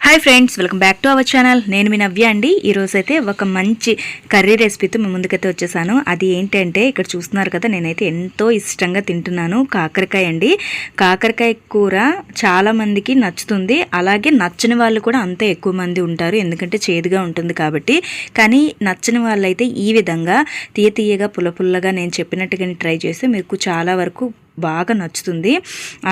Hi friends, welcome back to our channel. నేను మీ నవ్య అండి. ఈరోజైతే ఒక మంచి కర్రీ రెసిపీతో మీ ముందుకైతే వచ్చేసాను. అది ఏంటంటే ఇక్కడ చూస్తున్నారు కదా, నేనైతే ఎంతో ఇష్టంగా తింటున్నాను. కాకరకాయ అండి. కాకరకాయ కూర చాలా మందికి నచ్చుతుంది. అలాగే నచ్చని వాళ్ళు కూడా అంతే ఎక్కువ మంది ఉంటారు, ఎందుకంటే చేదుగా ఉంటుంది కాబట్టి. కానీ నచ్చని వాళ్ళైతే ఈ విధంగా తీయగా పుల్లగా నేను చెప్పినట్టుగానే ట్రై చేస్తే మీకు చాలా వరకు బాగా నచ్చుతుంది.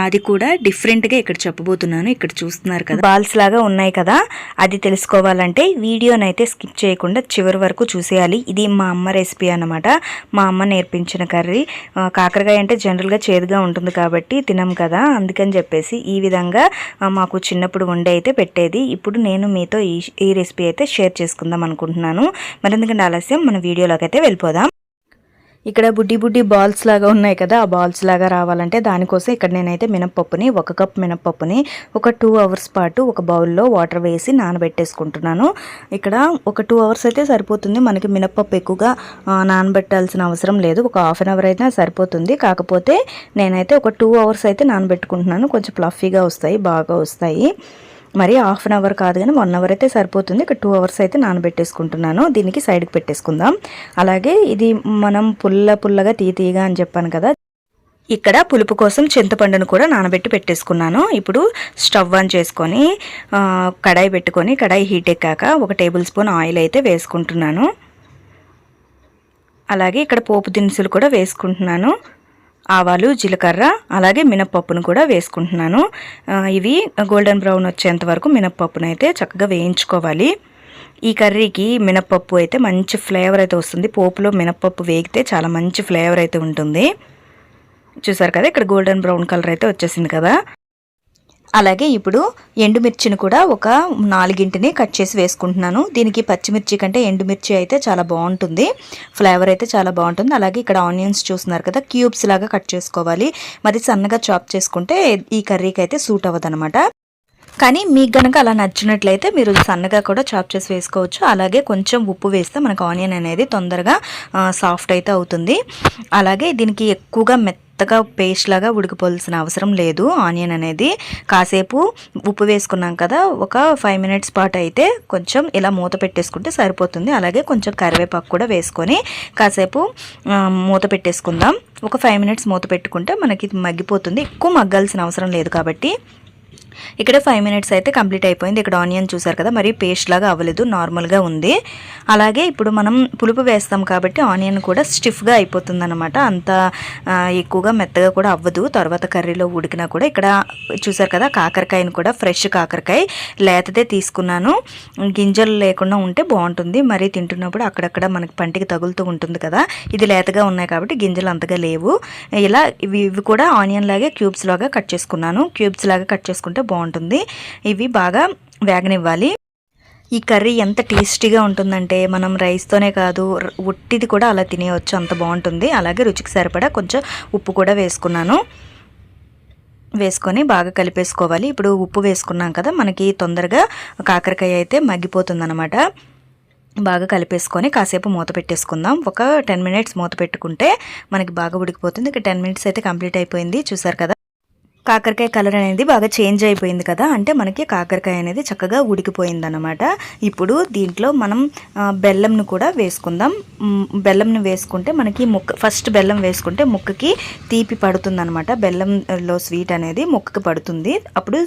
అది కూడా డిఫరెంట్గా ఇక్కడ చెప్పబోతున్నాను. ఇక్కడ చూస్తున్నారు కదా, బాల్స్ లాగా ఉన్నాయి కదా, అది తెలుసుకోవాలంటే వీడియోనైతే స్కిప్ చేయకుండా చివరి వరకు చూసేయాలి. ఇది మా అమ్మ రెసిపీ అన్నమాట. మా అమ్మ నేర్పించిన కర్రీ. కాకరకాయ అంటే జనరల్గా చేదుగా ఉంటుంది కాబట్టి తినం కదా, అందుకని చెప్పేసి ఈ విధంగా మాకు చిన్నప్పుడు వండే అయితే పెట్టేది. ఇప్పుడు నేను మీతో ఈ రెసిపీ అయితే షేర్ చేసుకుందాం అనుకుంటున్నాను. మరి ఎందుకంటే ఆలస్యం, మన వీడియోలోకి అయితే వెళ్ళిపోదాం. ఇక్కడ బుడ్డి బాల్స్ లాగా ఉన్నాయి కదా, ఆ బాల్స్ లాగా రావాలంటే దానికోసం ఇక్కడ నేనైతే మినప్పప్పుని, 1 కప్ మినప్పప్పుని ఒక 2 అవర్స్ పాటు ఒక బౌల్లో వాటర్ వేసి నానబెట్టేసుకుంటున్నాను. ఇక్కడ ఒక 2 అవర్స్ అయితే సరిపోతుంది. మనకి మినప్పప్పు ఎక్కువగా నానబెట్టాల్సిన అవసరం లేదు, ఒక హాఫ్ అన్ అవర్ అయితే సరిపోతుంది. కాకపోతే నేనైతే ఒక 2 అవర్స్ అయితే నానబెట్టుకుంటున్నాను. కొంచెం ఫ్లఫీగా వస్తాయి, బాగా వస్తాయి. మరి హాఫ్ అన్ అవర్ కాదు కానీ 1 అవర్ అయితే సరిపోతుంది. ఇక్కడ 2 అవర్స్ అయితే నానబెట్టేసుకుంటున్నాను. దీనికి సైడ్కి పెట్టేసుకుందాం. అలాగే ఇది మనం పుల్లగా తీయగా అని చెప్పాను కదా, ఇక్కడ పులుపు కోసం చింతపండును కూడా నానబెట్టి పెట్టేసుకున్నాను. ఇప్పుడు స్టవ్ ఆన్ చేసుకొని కడాయి పెట్టుకొని, కడాయి హీట్ ఎక్కాక 1 టేబుల్ స్పూన్ ఆయిల్ అయితే వేసుకుంటున్నాను. అలాగే ఇక్కడ పోపు దినుసులు కూడా వేసుకుంటున్నాను. ఆవాలు, జీలకర్ర, అలాగే మినప్పప్పును కూడా వేసుకుంటున్నాను. ఇవి గోల్డెన్ బ్రౌన్ వచ్చేంత వరకు మినప్పప్పును అయితే చక్కగా వేయించుకోవాలి. ఈ కర్రీకి మినప్పప్పు అయితే మంచి ఫ్లేవర్ అయితే వస్తుంది. పోపులో మినప్పప్పు వేగితే చాలా మంచి ఫ్లేవర్ అయితే ఉంటుంది. చూసారు కదా, ఇక్కడ గోల్డెన్ బ్రౌన్ కలర్ అయితే వచ్చేసింది కదా. అలాగే ఇప్పుడు ఎండుమిర్చిని కూడా ఒక 4 కట్ చేసి వేసుకుంటున్నాను. దీనికి పచ్చిమిర్చి కంటే ఎండుమిర్చి అయితే చాలా బాగుంటుంది, ఫ్లేవర్ అయితే చాలా బాగుంటుంది. అలాగే ఇక్కడ ఆనియన్స్ చూస్తున్నారు కదా, క్యూబ్స్ లాగా కట్ చేసుకోవాలి. మరి సన్నగా చాప్ చేసుకుంటే ఈ కర్రీకి అయితే సూట్ అవ్వదు అనమాట. కానీ మీకు గనక అలా నచ్చినట్లయితే మీరు సన్నగా కూడా చాప్ చేసి వేసుకోవచ్చు. అలాగే కొంచెం ఉప్పు వేస్తే మనకు ఆనియన్ అనేది తొందరగా సాఫ్ట్ అయితే అవుతుంది. అలాగే దీనికి ఎక్కువగా మెత్తగా పేస్ట్ లాగా ఉడికిపోవాల్సిన అవసరం లేదు. ఆనియన్ అనేది కాసేపు ఉప్పు వేసుకున్నాం కదా, ఒక 5 మినిట్స్ పాటు అయితే కొంచెం ఇలా మూత పెట్టేసుకుంటే సరిపోతుంది. అలాగే కొంచెం కరివేపాకు కూడా వేసుకొని కాసేపు మూత పెట్టేసుకుందాం. ఒక 5 మినిట్స్ మూత పెట్టుకుంటే మనకి మగ్గిపోతుంది. ఎక్కువ మగ్గాల్సిన అవసరం లేదు కాబట్టి. ఇక్కడ 5 మినిట్స్ అయితే కంప్లీట్ అయిపోయింది. ఇక్కడ ఆనియన్ చూసారు కదా, మరి పేస్ట్ లాగా అవ్వలేదు, నార్మల్గా ఉంది. అలాగే ఇప్పుడు మనం పులుపు వేస్తాం కాబట్టి ఆనియన్ కూడా స్టిఫ్గా అయిపోతుంది అనమాట. అంత ఎక్కువగా మెత్తగా కూడా అవ్వదు. తర్వాత కర్రీలో ఉడికినా కూడా. ఇక్కడ చూసారు కదా, కాకరకాయను కూడా ఫ్రెష్ కాకరకాయ లేతదే తీసుకున్నాను. గింజలు లేకుండా ఉంటే బాగుంటుంది, మరి తింటున్నప్పుడు అక్కడక్కడ మనకి పంటికి తగులుతూ ఉంటుంది కదా. ఇది లేతగా ఉన్నాయి కాబట్టి గింజలు అంతగా లేవు. ఇలా ఇవి కూడా ఆనియన్ లాగే క్యూబ్స్ లాగా కట్ చేసుకున్నాను. క్యూబ్స్ లాగా కట్ చేసుకుంటే బాగుంటుంది. ఇవి బాగా వేగనివ్వాలి. ఈ కర్రీ ఎంత టేస్టీగా ఉంటుందంటే మనం రైస్తోనే కాదు, ఉట్టిది కూడా అలా తినేయవచ్చు, అంత బాగుంటుంది. అలాగే రుచికి సరిపడా కొంచెం ఉప్పు కూడా వేసుకున్నాను. వేసుకొని బాగా కలిపేసుకోవాలి. ఇప్పుడు ఉప్పు వేసుకున్నాం కదా, మనకి తొందరగా కాకరకాయ అయితే మగ్గిపోతుంది అనమాట. బాగా కలిపేసుకొని కాసేపు మూత పెట్టేసుకుందాం. ఒక 10 మినిట్స్ మూత పెట్టుకుంటే మనకి బాగా ఉడికిపోతుంది. ఇక 10 మినిట్స్ అయితే కంప్లీట్ అయిపోయింది. చూసారు కదా, కాకరకాయ కలర్ అనేది బాగా చేంజ్ అయిపోయింది కదా, అంటే మనకి కాకరకాయ అనేది చక్కగా ఉడికిపోయింది అనమాట. ఇప్పుడు దీంట్లో మనం బెల్లంను కూడా వేసుకుందాం. బెల్లంను వేసుకుంటే మనకి ఫస్ట్ బెల్లం వేసుకుంటే ముక్కకి తీపి పడుతుంది అనమాట. బెల్లంలో స్వీట్ అనేది ముక్కకి పడుతుంది, అప్పుడు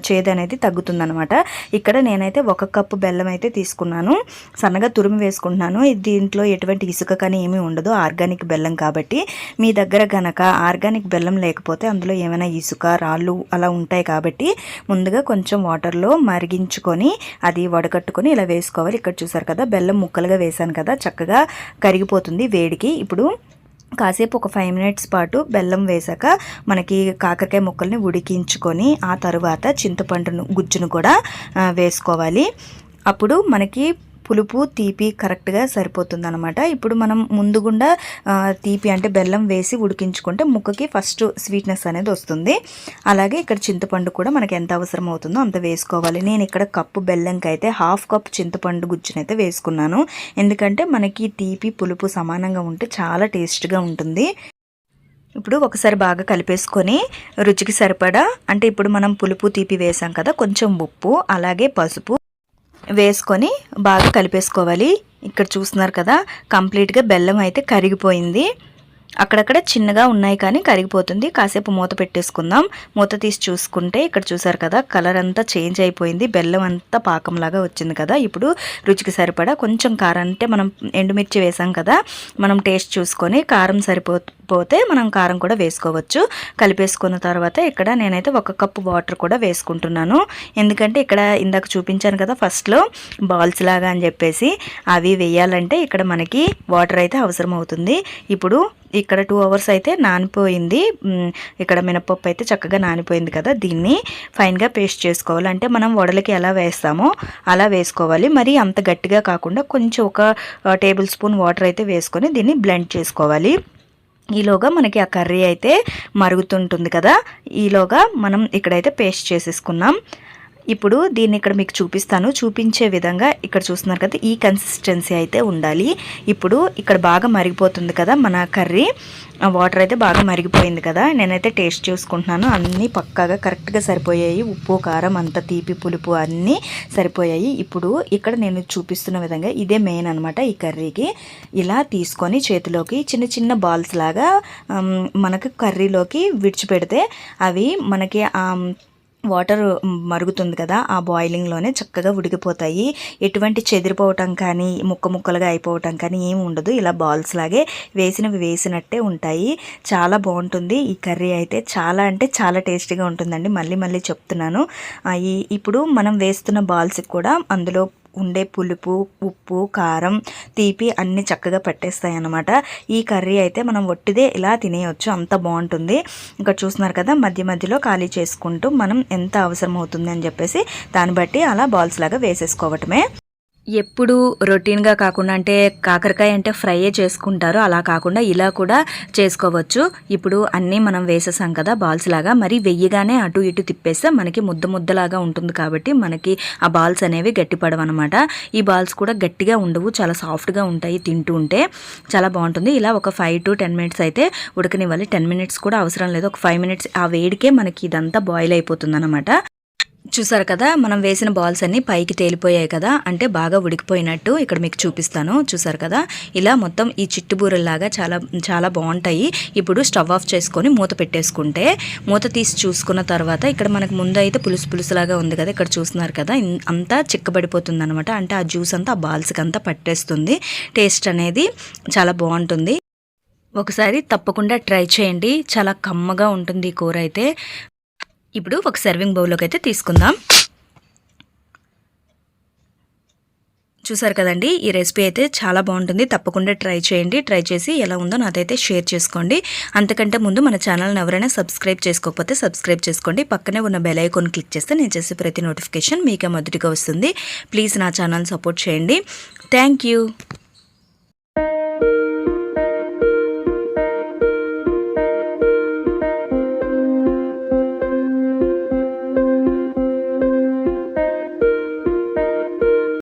చేదు అనేది తగ్గుతుంది అనమాట. ఇక్కడ నేనైతే 1 కప్పు బెల్లం అయితే తీసుకున్నాను. సన్నగా తురిమి వేసుకుంటున్నాను. దీంట్లో ఎటువంటి ఇసుక కానీ ఏమీ ఉండదు, ఆర్గానిక్ బెల్లం కాబట్టి. మీ దగ్గర గనక ఆర్గానిక్ బెల్లం లేకపోతే అందులో ఏమైనా ఇసుక, రాళ్ళు అలా ఉంటాయి కాబట్టి ముందుగా కొంచెం వాటర్లో మరిగించుకొని అది వడకట్టుకొని ఇలా వేసుకోవాలి. ఇక్కడ చూసారు కదా, బెల్లం ముక్కలుగా వేసాను కదా, చక్కగా కరిగిపోతుంది వేడికి. ఇప్పుడు కాసేపు ఒక 5 మినిట్స్ పాటు బెల్లం వేసాక మనకి కాకరకాయ ముక్కల్ని ఉడికించుకొని ఆ తర్వాత చింతపండును గుజ్జును కూడా వేసుకోవాలి. అప్పుడు మనకి పులుపు తీపి కరెక్ట్గా సరిపోతుంది అనమాట. ఇప్పుడు మనం ముందుగుండా తీపి అంటే బెల్లం వేసి ఉడికించుకుంటే ముక్కకి ఫస్ట్ స్వీట్నెస్ అనేది వస్తుంది. అలాగే ఇక్కడ చింతపండు కూడా మనకి ఎంత అవసరం అవుతుందో అంత వేసుకోవాలి. నేను ఇక్కడ కప్పు బెల్లంకి అయితే 1/2 కప్ చింతపండు గుజ్జునైతే వేసుకున్నాను. ఎందుకంటే మనకి తీపి పులుపు సమానంగా ఉంటే చాలా టేస్ట్గా ఉంటుంది. ఇప్పుడు ఒకసారి బాగా కలిపేసుకొని రుచికి సరిపడా అంటే ఇప్పుడు మనం పులుపు తీపి వేసాం కదా, కొంచెం ఉప్పు అలాగే పసుపు వేసుకొని బాగా కలిపేసుకోవాలి. ఇక్కడ చూస్తున్నారు కదా, కంప్లీట్గా బెల్లం అయితే కరిగిపోయింది. అక్కడక్కడ చిన్నగా ఉన్నాయి కానీ కరిగిపోతుంది. కాసేపు మూత పెట్టేసుకుందాం. మూత తీసి చూసుకుంటే ఇక్కడ చూసారు కదా, కలర్ అంతా చేంజ్ అయిపోయింది, బెల్లం అంతా పాకంలాగా వచ్చింది కదా. ఇప్పుడు రుచికి సరిపడా కొంచెం కారం, అంటే మనం ఎండుమిర్చి వేసాం కదా, మనం టేస్ట్ చూసుకొని కారం సరిపోతే మనం కారం కూడా వేసుకోవచ్చు. కలిపేసుకున్న తర్వాత ఇక్కడ నేనైతే 1 కప్పు వాటర్ కూడా వేసుకుంటున్నాను. ఎందుకంటే ఇక్కడ ఇందాక చూపించాను కదా ఫస్ట్లో బాల్స్ లాగా అని చెప్పేసి, అవి వేయాలంటే ఇక్కడ మనకి వాటర్ అయితే అవసరం అవుతుంది. ఇప్పుడు ఇక్కడ 2 అవర్స్ అయితే నానిపోయింది. ఇక్కడ మినపప్పు అయితే చక్కగా నానిపోయింది కదా. దీన్ని ఫైన్గా పేస్ట్ చేసుకోవాలి. అంటే మనం వడలకి ఎలా వేస్తామో అలా వేసుకోవాలి. మరి అంత గట్టిగా కాకుండా కొంచెం 1 టేబుల్ స్పూన్ వాటర్ అయితే వేసుకొని దీన్ని బ్లెండ్ చేసుకోవాలి. ఈలోగా మనకి ఆ కర్రీ అయితే మరుగుతుంటుంది కదా, ఈలోగా మనం ఇక్కడైతే పేస్ట్ చేసేసుకున్నాం. ఇప్పుడు దీన్ని ఇక్కడ మీకు చూపించే విధంగా ఇక్కడ చూస్తున్నారు కదా, ఈ కన్సిస్టెన్సీ అయితే ఉండాలి. ఇప్పుడు ఇక్కడ బాగా మరిగిపోతుంది కదా మన కర్రీ, వాటర్ అయితే బాగా మరిగిపోయింది కదా. నేనైతే టేస్ట్ చూసుకుంటున్నాను, అన్నీ పక్కాగా కరెక్ట్గా సరిపోయాయి. ఉప్పు కారం అంత తీపి పులుపు అన్నీ సరిపోయాయి. ఇప్పుడు ఇక్కడ నేను చూపిస్తున్న విధంగా ఇదే మెయిన్ అనమాట ఈ కర్రీకి. ఇలా తీసుకొని చేతిలోకి చిన్న చిన్న బాల్స్ లాగా మనకు కర్రీలోకి విడిచిపెడితే అవి మనకి వాటర్ మరుగుతుంది కదా, ఆ బాయిలింగ్లోనే చక్కగా ఉడికిపోతాయి. ఎటువంటి చెదిరిపోవటం కానీ ముక్కలుగా అయిపోవటం కానీ ఏమి ఉండదు. ఇలా బాల్స్ లాగే వేసినట్టే ఉంటాయి. చాలా బాగుంటుంది ఈ కర్రీ అయితే, చాలా అంటే చాలా టేస్టీగా ఉంటుందండి. మళ్ళీ చెప్తున్నాను. ఇప్పుడు మనం వేస్తున్న బాల్స్కి కూడా అందులో ఉండే పులుపు, ఉప్పు, కారం, తీపి అన్నీ చక్కగా పట్టేస్తాయి అన్నమాట. ఈ కర్రీ అయితే మనం ఒట్టిదే ఇలా తినేయచ్చు, అంత బాగుంటుంది. ఇక్కడ చూస్తున్నారు కదా, మధ్యలో ఖాళీ చేసుకుంటూ మనం ఎంత అవసరం అవుతుంది అని చెప్పేసి దాన్ని బట్టి అలా బాల్స్ లాగా వేసేసుకోవటమే. ఎప్పుడు రొటీన్గా కాకుండా, అంటే కాకరకాయ అంటే ఫ్రైయే చేసుకుంటారు, అలా కాకుండా ఇలా కూడా చేసుకోవచ్చు. ఇప్పుడు అన్నీ మనం వేసేసాం కదా బాల్స్ లాగా, మరి వెయ్యగానే అటు ఇటు తిప్పేస్తే మనకి ముద్దలాగా ఉంటుంది కాబట్టి మనకి ఆ బాల్స్ అనేవి గట్టిపడవన్నమాట. ఈ బాల్స్ కూడా గట్టిగా ఉండవు, చాలా సాఫ్ట్గా ఉంటాయి, తింటూ ఉంటే చాలా బాగుంటుంది. ఇలా ఒక 5 to 10 minutes అయితే ఉడకనివ్వాలి. 10 minutes కూడా అవసరం లేదు, ఒక 5 minutes ఆ వేడికే మనకి ఇదంతా బాయిల్ అయిపోతుంది అనమాట. చూసారు కదా, మనం వేసిన బాల్స్ అన్నీ పైకి తేలిపోయాయి కదా, అంటే బాగా ఉడికిపోయినట్టు. ఇక్కడ మీకు చూపిస్తాను. చూసారు కదా, ఇలా మొత్తం ఈ చిట్టుబూరల్లాగా చాలా చాలా బాగుంటాయి. ఇప్పుడు స్టవ్ ఆఫ్ చేసుకొని మూత పెట్టేసుకుంటే, మూత తీసి చూసుకున్న తర్వాత ఇక్కడ మనకు ముందు అయితే పులుసులాగా ఉంది కదా, ఇక్కడ చూస్తున్నారు కదా, అంతా చిక్కబడిపోతుంది అనమాట. అంటే ఆ జ్యూస్ అంతా ఆ బాల్స్కి అంతా పట్టేస్తుంది. టేస్ట్ అనేది చాలా బాగుంటుంది. ఒకసారి తప్పకుండా ట్రై చేయండి, చాలా కమ్మగా ఉంటుంది ఈ కూర అయితే. ఇప్పుడు ఒక సర్వింగ్ బౌల్లోకి అయితే తీసుకుందాం. చూసారు కదండి, ఈ రెసిపీ అయితే చాలా బాగుంటుంది. తప్పకుండా ట్రై చేయండి. ట్రై చేసి ఎలా ఉందో నాదైతే షేర్ చేసుకోండి. అంతకంటే ముందు మన ఛానల్ని ఎవరైనా సబ్స్క్రైబ్ చేసుకోకపోతే సబ్స్క్రైబ్ చేసుకోండి. పక్కనే ఉన్న బెల్ ఐకాన్ క్లిక్ చేస్తే నేను చేసే ప్రతి నోటిఫికేషన్ మీకే మొదటిగా వస్తుంది. ప్లీజ్ నా ఛానల్ సపోర్ట్ చేయండి. Thank you.